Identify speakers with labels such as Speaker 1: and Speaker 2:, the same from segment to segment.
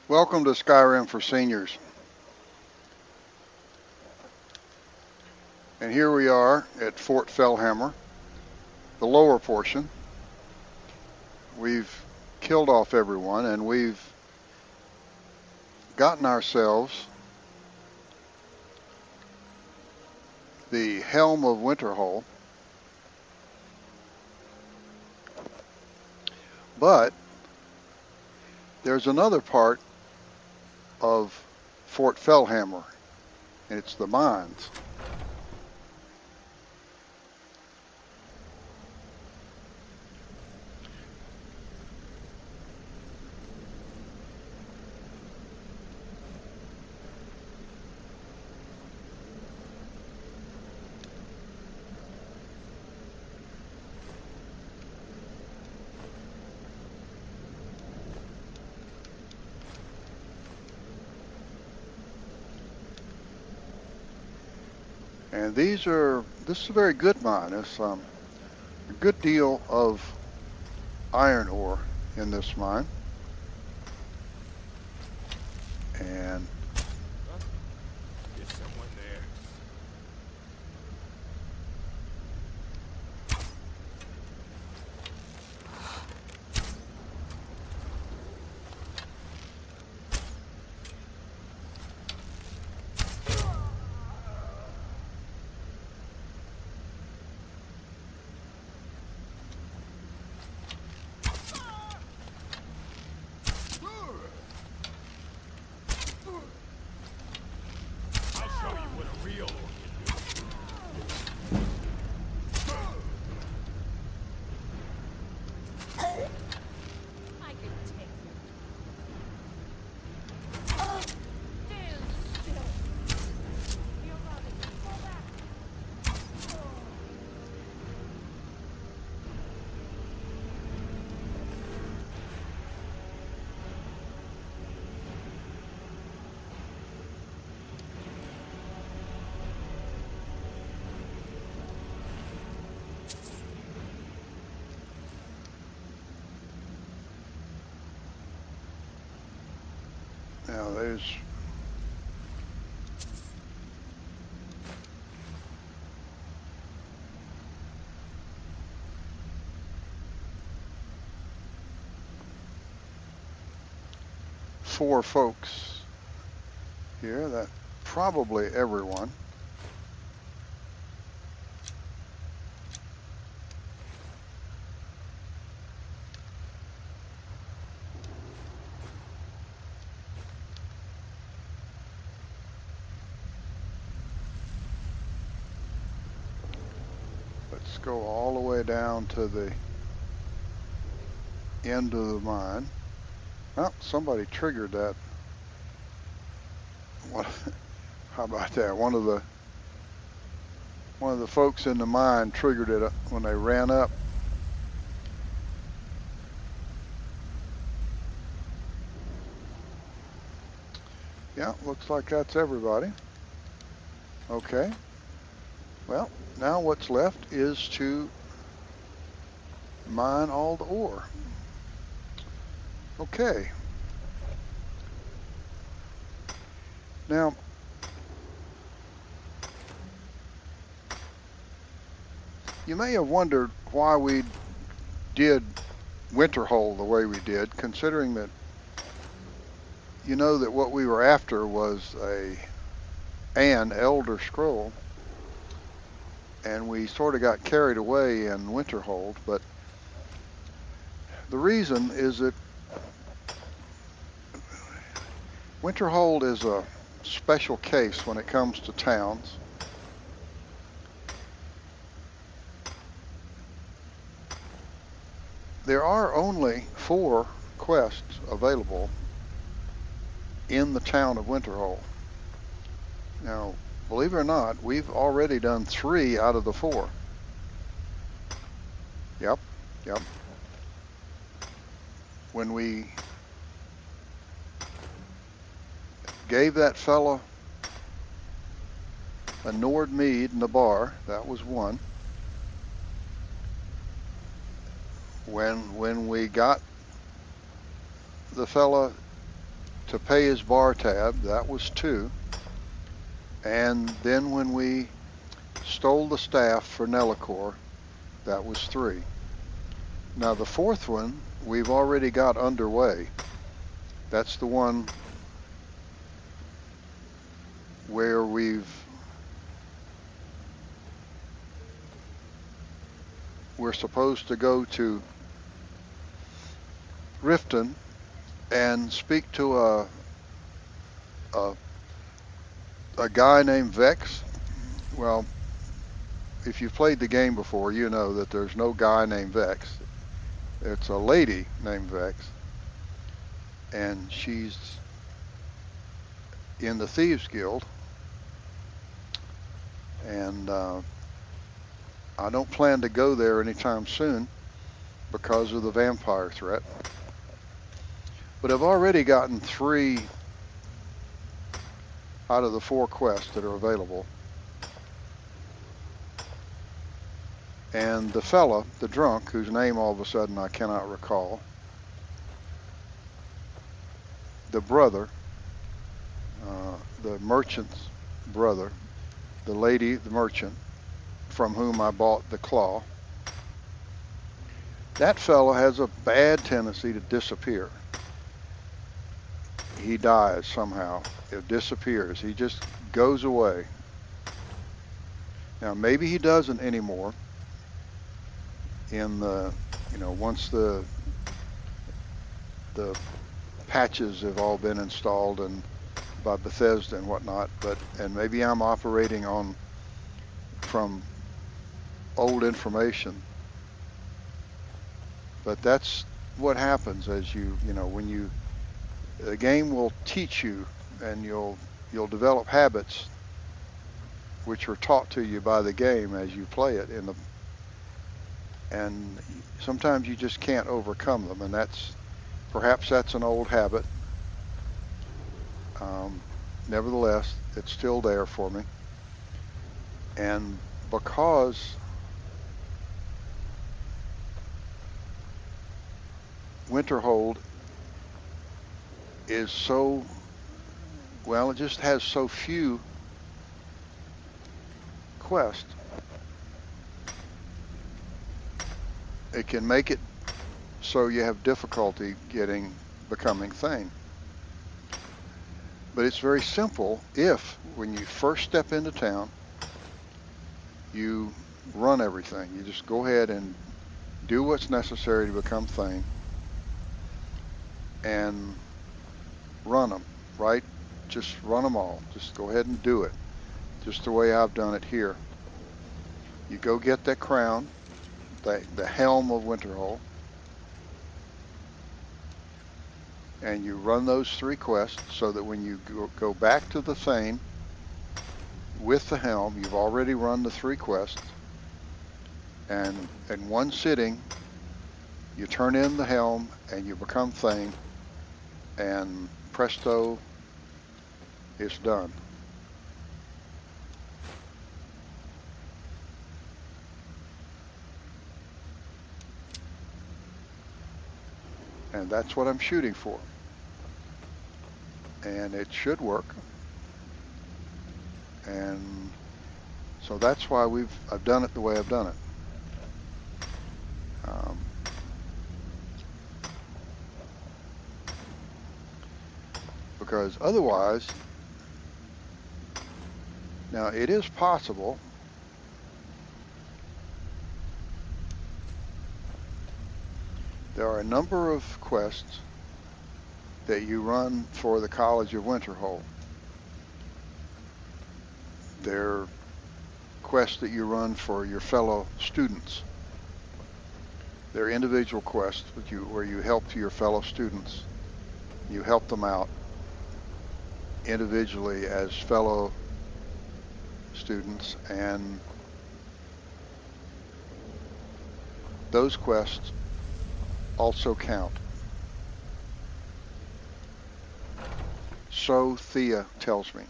Speaker 1: Welcome to Skyrim for Seniors. And here we are at Fort Fellhammer, the lower portion. We've killed off everyone and we've gotten ourselves the Helm of Winterhold. But there's another part of Fort Fellhammer, and it's the mines. And this is a very good mine. It's a good deal of iron ore in this mine. And
Speaker 2: There's someone there. I'll show you what a real one
Speaker 3: I can take you. Oh, stand still. You're running. Fall back.
Speaker 1: now there's four folks here, that probably everyone. Let's go all the way down to the end of the mine. Oh, somebody triggered that. What? How about that? One of the folks in the mine triggered it when they ran up. Yeah, looks like that's everybody. Okay. Well, now what's left is to mine all the ore. Okay. Now, you may have wondered why we did Winterhold the way we did, considering that you know that what we were after was an Elder Scroll, and we sort of got carried away in Winterhold. But the reason is that Winterhold is a special case when it comes to towns. There are only 4 quests available in the town of Winterhold. Now, believe it or not, we've already done 3 out of the 4. Yep. When we gave that fella a Nord mead in the bar, that was 1. When we got the fella to pay his bar tab, that was 2. And then when we stole the staff for Nellicor, that was 3. Now the 4th one we've already got underway. That's the one where we're supposed to go to Riften and speak to a guy named Vex. Well, if you've played the game before, you know that there's no guy named Vex. It's a lady named Vex, and she's in the Thieves Guild, and I don't plan to go there anytime soon because of the vampire threat. But I've already gotten 3 out of the 4 quests that are available. And the fella, the drunk, whose name all of a sudden I cannot recall, the brother, the merchant's brother, the lady, the merchant, from whom I bought the claw, that fella has a bad tendency to disappear. He dies somehow. It disappears. He just goes away. Now maybe he doesn't anymore in the, once the patches have all been installed and by Bethesda and whatnot, and maybe I'm operating from old information. But that's what happens as when the game will teach you, and you'll develop habits which are taught to you by the game as you play it and sometimes you just can't overcome them, and perhaps that's an old habit. Nevertheless, it's still there for me, and because Winterhold is so, well, it just has so few quests, it can make it so you have difficulty becoming Thane. But it's very simple if, when you first step into town, you run everything. You just go ahead and do what's necessary to become Thane and run them, right? Just run them all. Just go ahead and do it. Just the way I've done it here. You go get that crown, the helm of Winterhold, and you run those 3 quests so that when you go back to the Thane with the helm, you've already run the 3 quests, and in one sitting you turn in the helm and you become Thane, and presto, it's done. And that's what I'm shooting for. And it should work. And so that's why I've done it the way I've done it. Because otherwise, now it is possible there are a number of quests that you run for the College of Winterhold. They're quests that you run for your fellow students. They're individual quests where you help your fellow students. You help them out individually as fellow students, and those quests also count. So Thea tells me.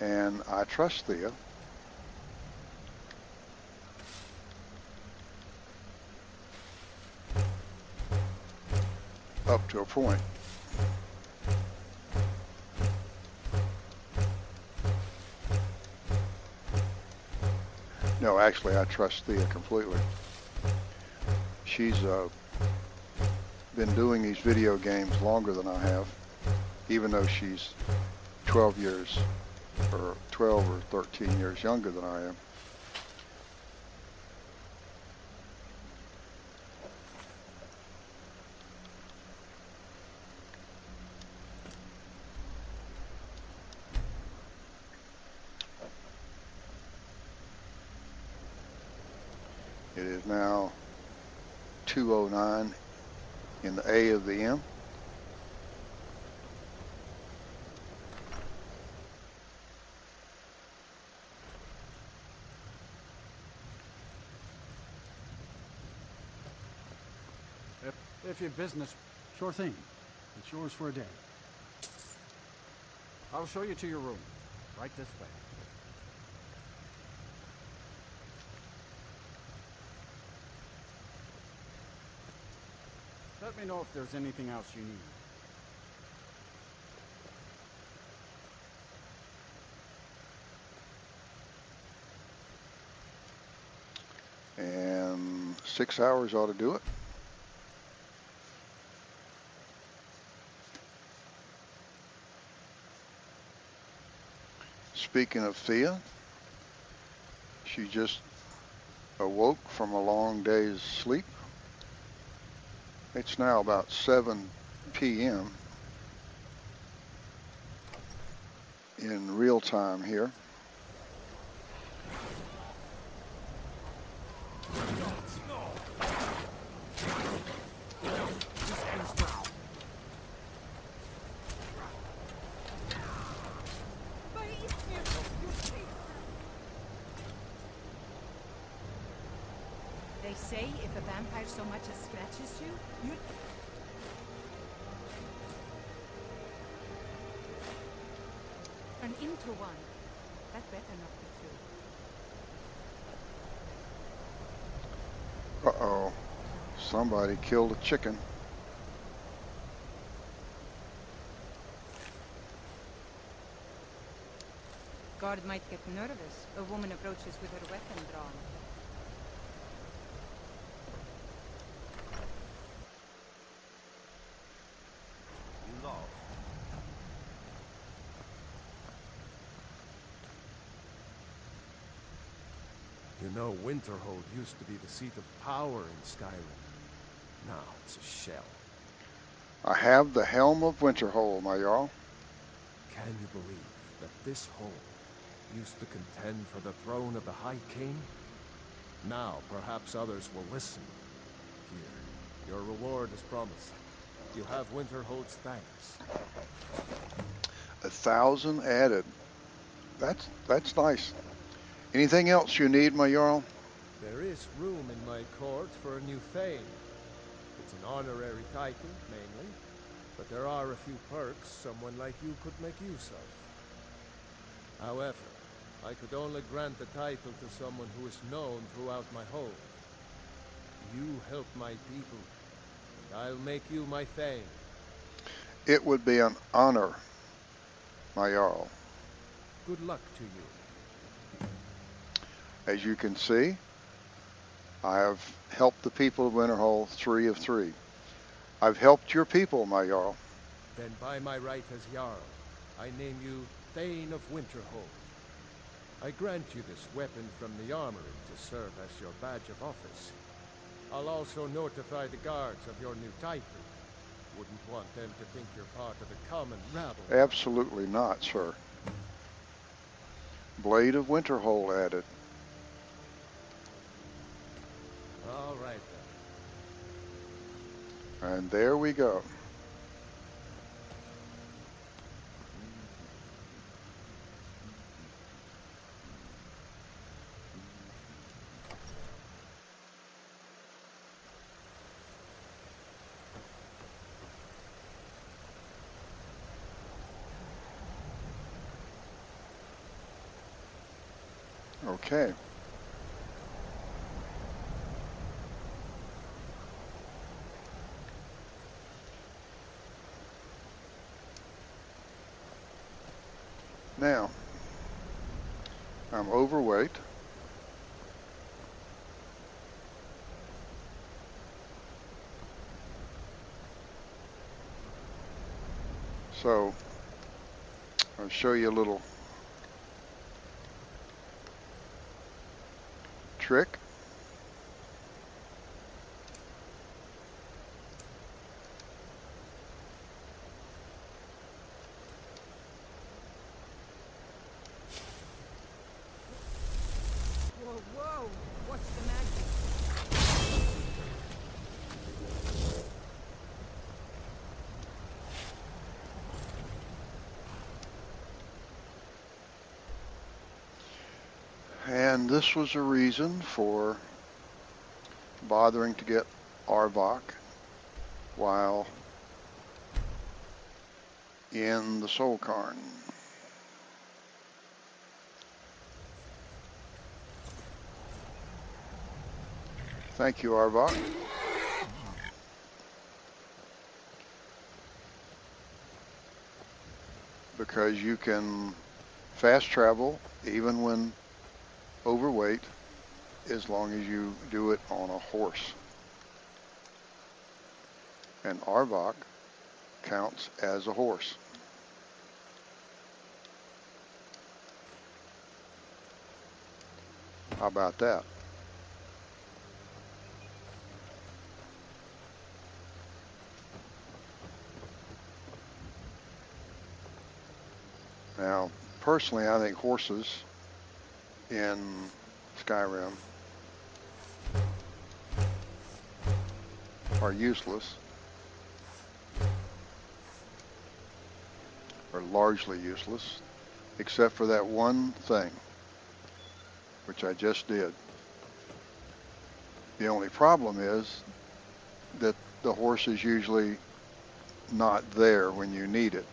Speaker 1: And I trust Thea. up to a point. No, actually, I trust Thea completely. She's been doing these video games longer than I have, even though she's 12 years, or 12 or 13 years younger than I am. It is now 2:09 in the A of the M.
Speaker 4: If your business, sure thing. It's yours for a day. I'll show you to your room. Right this way. Let me know if there's anything else you need.
Speaker 1: And 6 hours ought to do it. Speaking of Thea, she just awoke from a long day's sleep. It's now about 7 p.m. in real time here.
Speaker 3: They say if a vampire so much as scratches you, you... turn into one. That better not be true.
Speaker 1: Uh-oh. Somebody killed a chicken.
Speaker 3: Guard might get nervous. A woman approaches with her weapon drawn.
Speaker 5: You know, Winterhold used to be the seat of power in Skyrim. Now it's a shell.
Speaker 1: I have the helm of Winterhold, my Jarl.
Speaker 5: Can you believe that this hold used to contend for the throne of the High King? Now perhaps others will listen. Here, your reward is promised. You have Winterhold's thanks.
Speaker 1: 1,000 added. That's nice. Anything else you need, my Jarl?
Speaker 5: There is room in my court for a new Thane. It's an honorary title, mainly, but there are a few perks someone like you could make use of. However, I could only grant the title to someone who is known throughout my hold. You help my people, and I'll make you my Thane.
Speaker 1: It would be an honor, my Jarl.
Speaker 5: Good luck to you.
Speaker 1: As you can see, I have helped the people of Winterhold 3 of 3. I've helped your people, my Jarl.
Speaker 5: Then by my right as Jarl, I name you Thane of Winterhold. I grant you this weapon from the armory to serve as your badge of office. I'll also notify the guards of your new title. Wouldn't want them to think you're part of the common rabble.
Speaker 1: Absolutely not, sir. Blade of Winterhold added.
Speaker 5: All right then.
Speaker 1: And there we go. Okay. Now, I'm overweight. So, I'll show you a little trick.
Speaker 3: Whoa, whoa! What's the magic?
Speaker 1: And this was a reason for bothering to get Arvok while in the Soul Cairn. Thank you, Arvok. Because you can fast travel even when overweight as long as you do it on a horse. And Arvok counts as a horse. How about that? Now, personally, I think horses in Skyrim are useless, or largely useless, except for that one thing, which I just did. The only problem is that the horse is usually not there when you need it.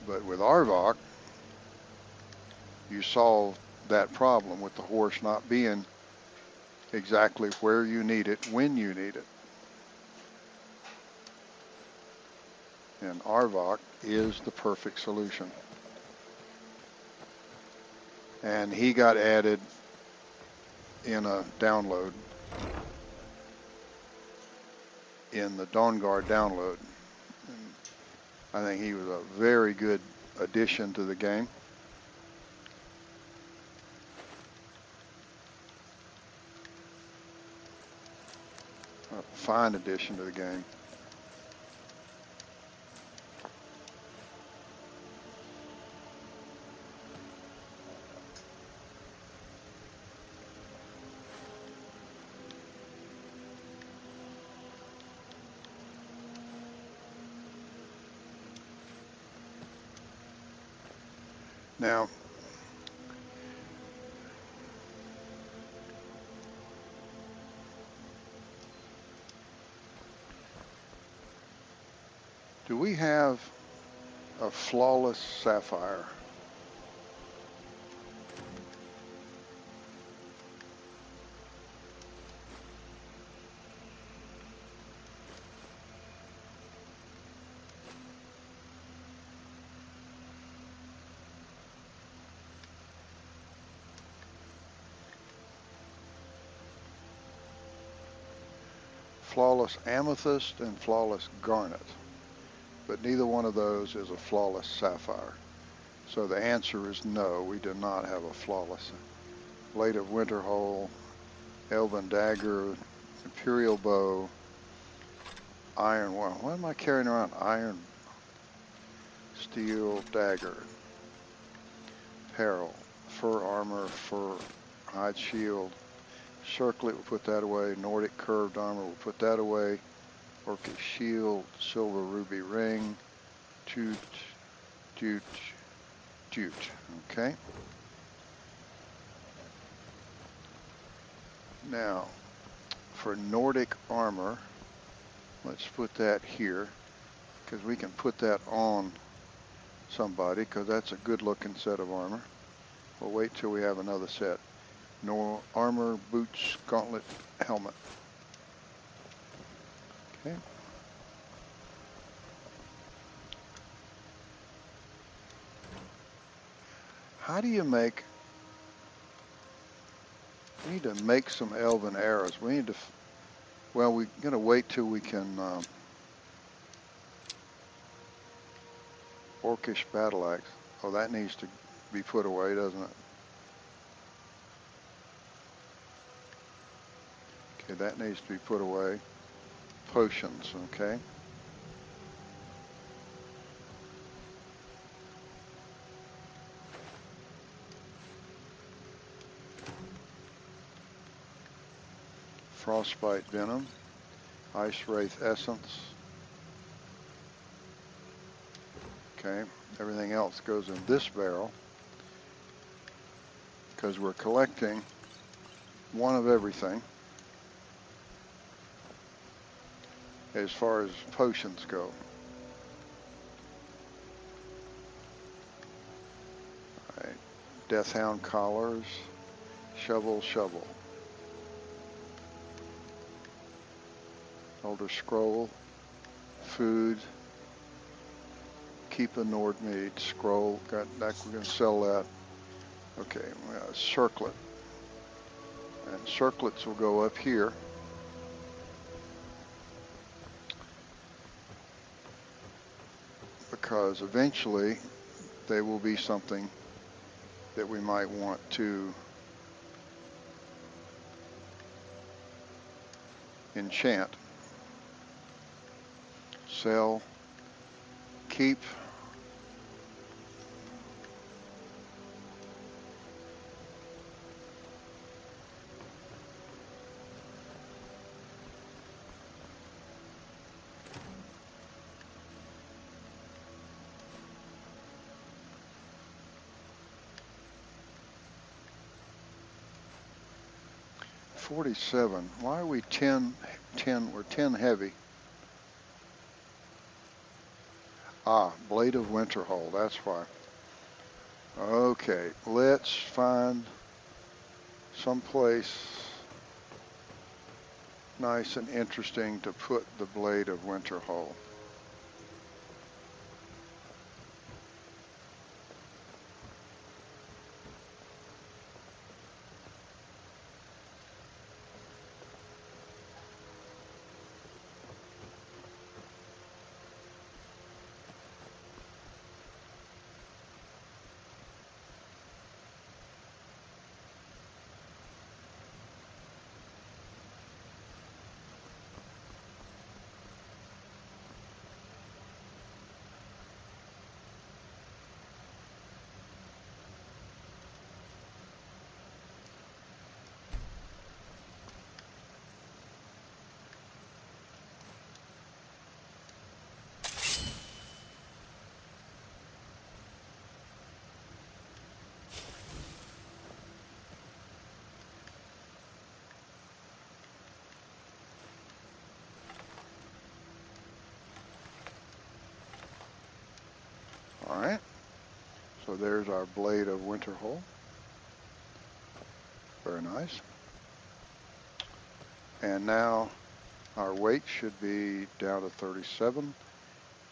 Speaker 1: But with Arvok, you solve that problem with the horse not being exactly where you need it when you need it. And Arvok is the perfect solution. And he got added in a download, in the Dawnguard download. And I think he was a very good addition to the game. A fine addition to the game. Now, do we have a flawless sapphire? Flawless amethyst and flawless garnet, but neither one of those is a flawless sapphire. So the answer is no, we do not have a flawless. Blade of Winterhold, Elven Dagger, Imperial Bow, Iron, what am I carrying around? Iron, Steel Dagger, Peril, Fur Armor, Fur Hide Shield, Circlet, we'll put that away. Nordic Curved Armor, we'll put that away. Orcish Shield, Silver Ruby Ring, Toot, Toot, Toot. Okay. Now, for Nordic Armor, let's put that here, because we can put that on somebody, because that's a good looking set of armor. We'll wait till we have another set. No armor, boots, gauntlet, helmet. Okay. How do you make... We need to make some elven arrows. We need to... Well, we're going to wait till we can... Orcish battle axe. Oh, that needs to be put away, doesn't it? Okay, that needs to be put away. Potions, okay. Frostbite venom. Ice wraith essence. Okay, everything else goes in this barrel because we're collecting one of everything as far as potions go. All right, Deathhound collars, shovel. Elder scroll, food. Keep a Nordmead scroll. Got that. We're going to sell that. Okay, circlet, and circlets will go up here. Because eventually they will be something that we might want to enchant. Sell. Keep. $47. Why are we 10? We're 10 heavy. Ah, Blade of Winterhold, that's why. Okay, let's find someplace nice and interesting to put the Blade of Winterhold. All right, so there's our Blade of Winterhold. Very nice. And now our weight should be down to 37.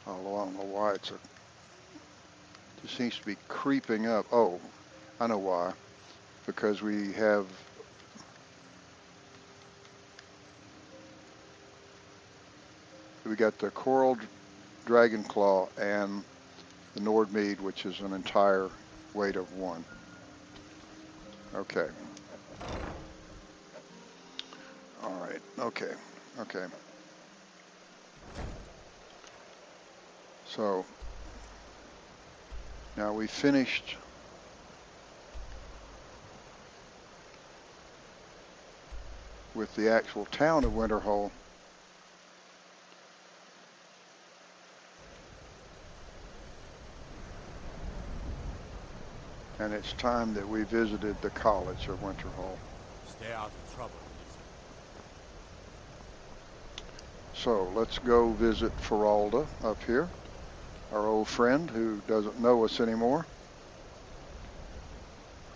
Speaker 1: Although I don't know why it just seems to be creeping up. Oh, I know why. Because we got the Coral Dragon Claw and the Nordmead, which is an entire weight of 1. Okay. All right. Okay. So now we finished with the actual town of Winterhold. And it's time that we visited the College of Winterhold.
Speaker 2: Stay out of trouble, Lisa.
Speaker 1: So let's go visit Feralda up here, our old friend who doesn't know us anymore.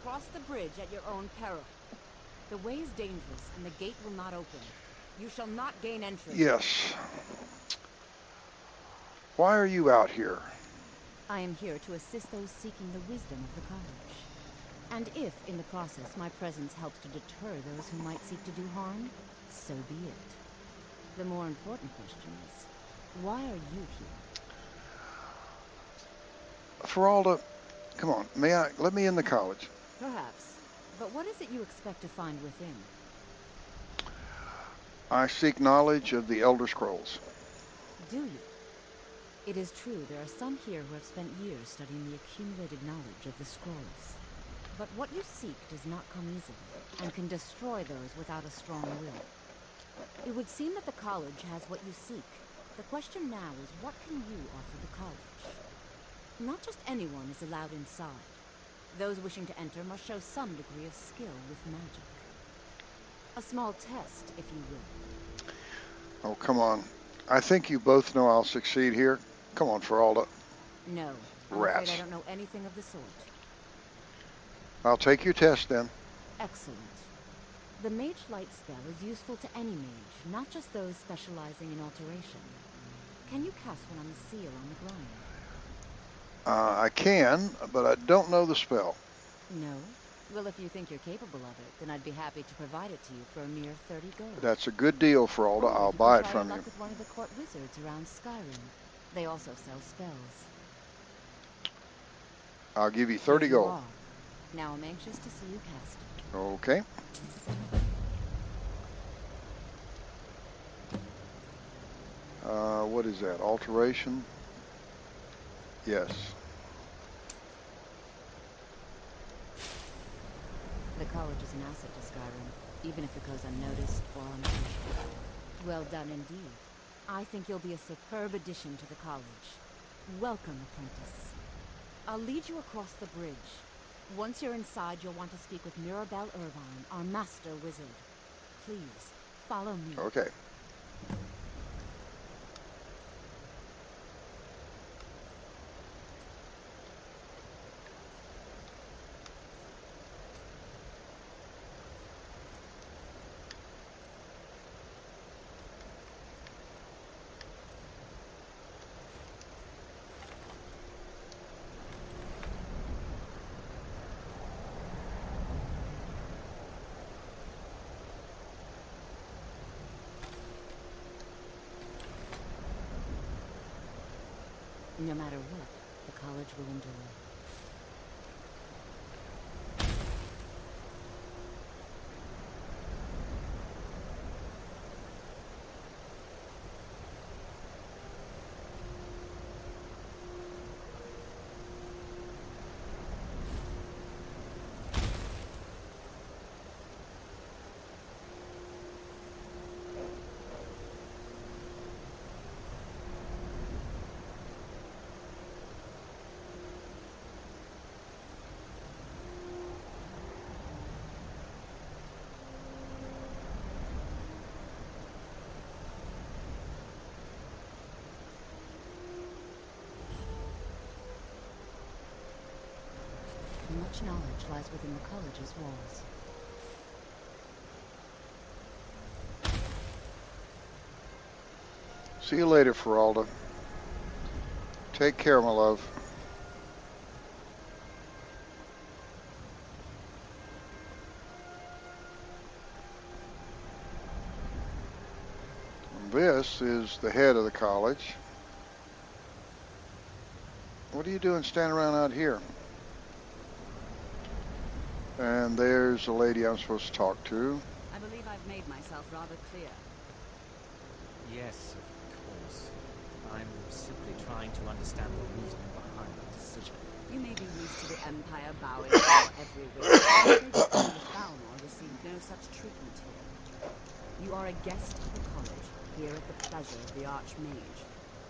Speaker 3: Cross the bridge at your own peril. The way is dangerous, and the gate will not open. You shall not gain entry.
Speaker 1: Yes. Why are you out here?
Speaker 3: I am here to assist those seeking the wisdom of the college. And if, in the process, my presence helps to deter those who might seek to do harm, so be it. The more important question is, why are you here?
Speaker 1: Feralda, come on, let me in the college.
Speaker 3: Perhaps. But what is it you expect to find within?
Speaker 1: I seek knowledge of the Elder Scrolls.
Speaker 3: Do you? It is true, there are some here who have spent years studying the accumulated knowledge of the scrolls. But what you seek does not come easily, and can destroy those without a strong will. It would seem that the college has what you seek. The question now is, what can you offer the college? Not just anyone is allowed inside. Those wishing to enter must show some degree of skill with magic. A small test, if you will.
Speaker 1: Oh, come on. I think you both know I'll succeed here. Come on, Feralda.
Speaker 3: No, I'm
Speaker 1: Rats.
Speaker 3: afraid I don't know anything of the sort.
Speaker 1: I'll take your test then.
Speaker 3: Excellent. The Mage Light spell is useful to any mage, not just those specializing in alteration. Can you cast one on the seal on the ground?
Speaker 1: I can, but I don't know the spell.
Speaker 3: No? Well, if you think you're capable of it, then I'd be happy to provide it to you for a mere 30 gold.
Speaker 1: That's a good deal, Feralda.
Speaker 3: Or
Speaker 1: I'll
Speaker 3: you
Speaker 1: buy
Speaker 3: can
Speaker 1: it
Speaker 3: try
Speaker 1: from
Speaker 3: your
Speaker 1: you.
Speaker 3: luck with one of the court wizards around Skyrim. They also sell spells.
Speaker 1: I'll give you 30
Speaker 3: Here you
Speaker 1: gold.
Speaker 3: are. Now I'm anxious to see you cast it.
Speaker 1: Okay. What is that? Alteration? Yes.
Speaker 3: The college is an asset to Skyrim, even if it goes unnoticed or unappreciated. Well done indeed. I think you'll be a superb addition to the college. Welcome, apprentice. I'll lead you across the bridge. Once you're inside, you'll want to speak with Mirabelle Irvine, our master wizard. Please, follow me.
Speaker 1: Okay.
Speaker 3: No matter what, the college will endure. Much knowledge lies within the college's walls.
Speaker 1: See you later, Feralda. Take care, my love. This is the head of the college. What are you doing standing around out here? And there's the lady I'm supposed to talk to.
Speaker 3: I believe I've made myself rather clear.
Speaker 6: Yes, of course. I'm simply trying to understand the reason behind the decision.
Speaker 3: You may be used to the Empire bowing for every wish. The Balnor received no such treatment here. You are a guest of the college, here at the pleasure of the Archmage.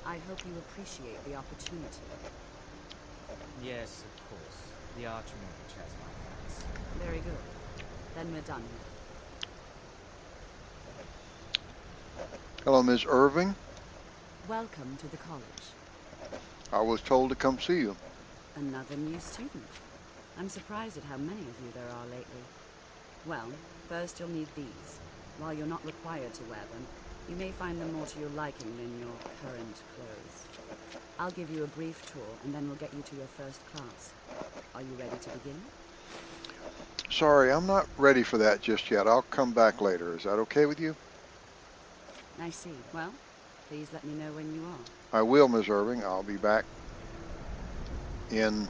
Speaker 3: I hope you appreciate the opportunity.
Speaker 6: Yes, of course. The Archmage has my thanks.
Speaker 3: Very good. Then we're done.
Speaker 1: Hello, Ms. Irving.
Speaker 3: Welcome to the college.
Speaker 1: I was told to come see you.
Speaker 3: Another new student. I'm surprised at how many of you there are lately. Well, first you'll need these. While you're not required to wear them, you may find them more to your liking than your current clothes. I'll give you a brief tour, and then we'll get you to your first class. Are you ready to begin?
Speaker 1: Sorry, I'm not ready for that just yet. I'll come back later. Is that okay with you?
Speaker 7: I see. Well, please let me know when you are.
Speaker 1: I will, Ms. Irving. I'll be back in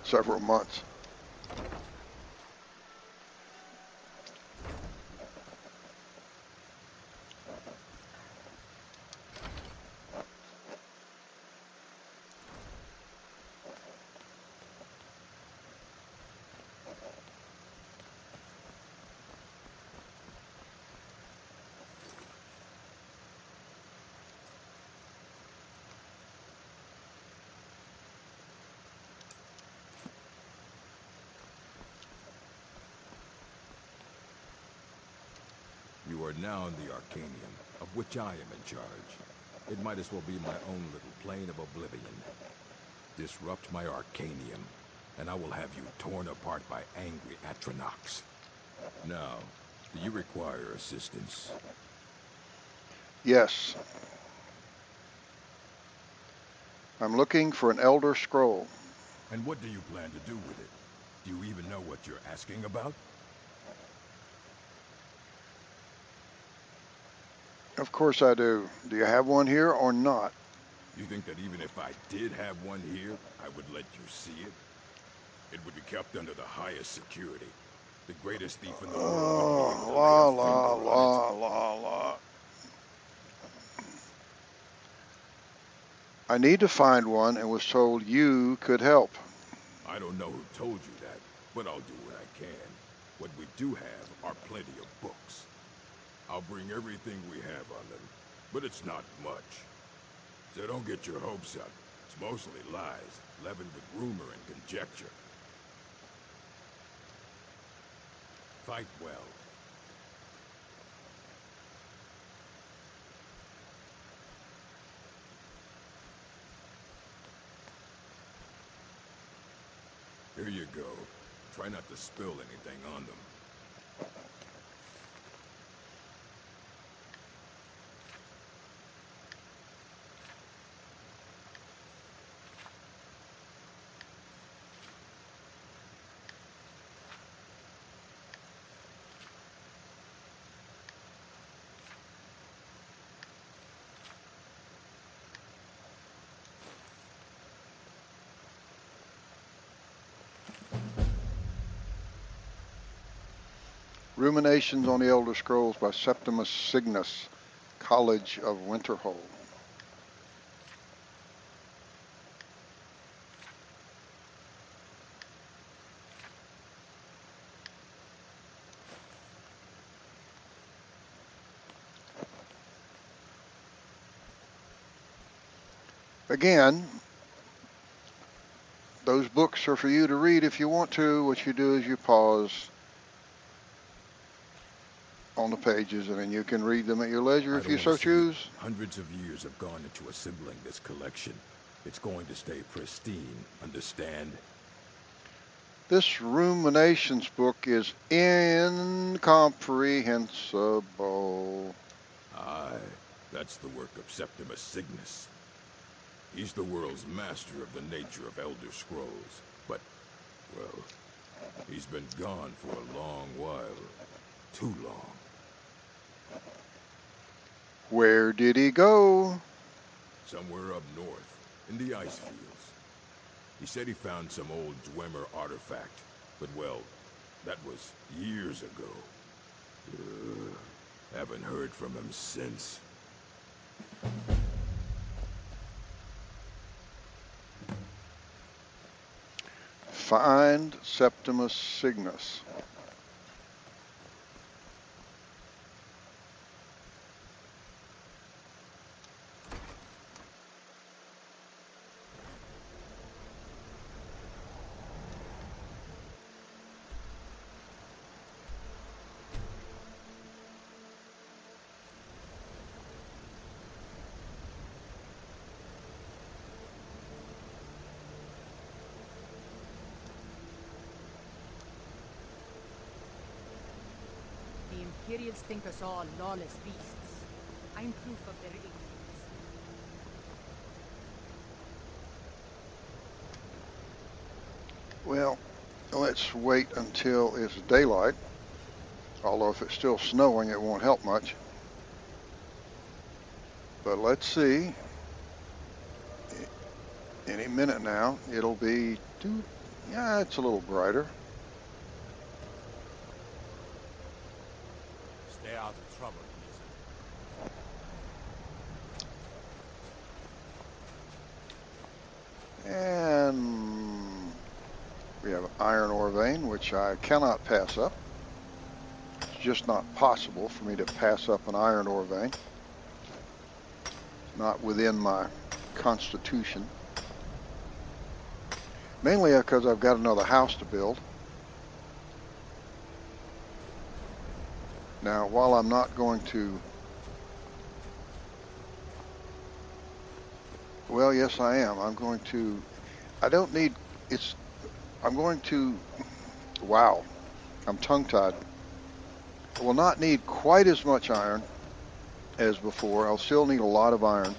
Speaker 1: several months.
Speaker 8: You are now in the Arcanium, of which I am in charge. It might as well be my own little plane of oblivion. Disrupt my Arcanium, and I will have you torn apart by angry Atronachs. Now, do you require assistance?
Speaker 1: Yes. I'm looking for an Elder Scroll.
Speaker 8: And what do you plan to do with it? Do you even know what you're asking about?
Speaker 1: Of course I do. Do you have one here or not?
Speaker 8: You think that even if I did have one here, I would let you see it? It would be kept under the highest security. The greatest thief in the world would be able to lay a finger on it.
Speaker 1: I need to find one and was told you could help.
Speaker 8: I don't know who told you that, but I'll do what I can. What we do have are plenty of books. I'll bring everything we have on them, but it's not much. So don't get your hopes up. It's mostly lies, leavened with rumor and conjecture. Fight well. Here you go. Try not to spill anything on them.
Speaker 1: Ruminations on the Elder Scrolls by Septimus Cygnus, College of Winterhold. Again, those books are for you to read if you want to. What you do is you pause on the pages, and then you can read them at your leisure if you so choose.
Speaker 8: Hundreds of years have gone into assembling this collection. It's going to stay pristine, understand?
Speaker 1: This Ruminations book is incomprehensible.
Speaker 8: Aye, that's the work of Septimus Cygnus. He's the world's master of the nature of Elder Scrolls, but, well, he's been gone for a long while. Too long.
Speaker 1: Where did he go?
Speaker 8: Somewhere up north, in the ice fields. He said he found some old Dwemer artifact, but well, that was years ago. Haven't heard from him since.
Speaker 1: Find Septimus Cygnus.
Speaker 9: The Imperials think us all lawless beasts. I'm proof of their ignorance.
Speaker 1: Well, let's wait until it's daylight. Although if it's still snowing, it won't help much. But let's see. Any minute now, it'll be yeah, it's a little brighter.
Speaker 2: Stay out of trouble, listen.
Speaker 1: And we have an iron ore vein, which I cannot pass up. It's just not possible for me to pass up an iron ore vein. Not within my constitution. Mainly because I've got another house to build. Now, while I'm not going to... Well, yes, I am. I'm going to... I don't need... I'm going to... Wow. I'm tongue-tied. I will not need quite as much iron as before. I'll still need a lot of iron.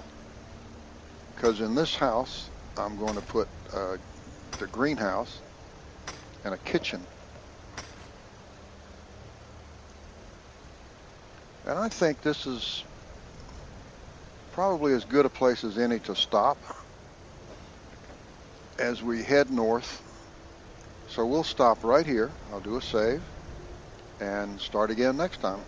Speaker 1: Because in this house, I'm going to put the greenhouse and a kitchen. And I think this is probably as good a place as any to stop as we head north. So we'll stop right here. I'll do a save and start again next time.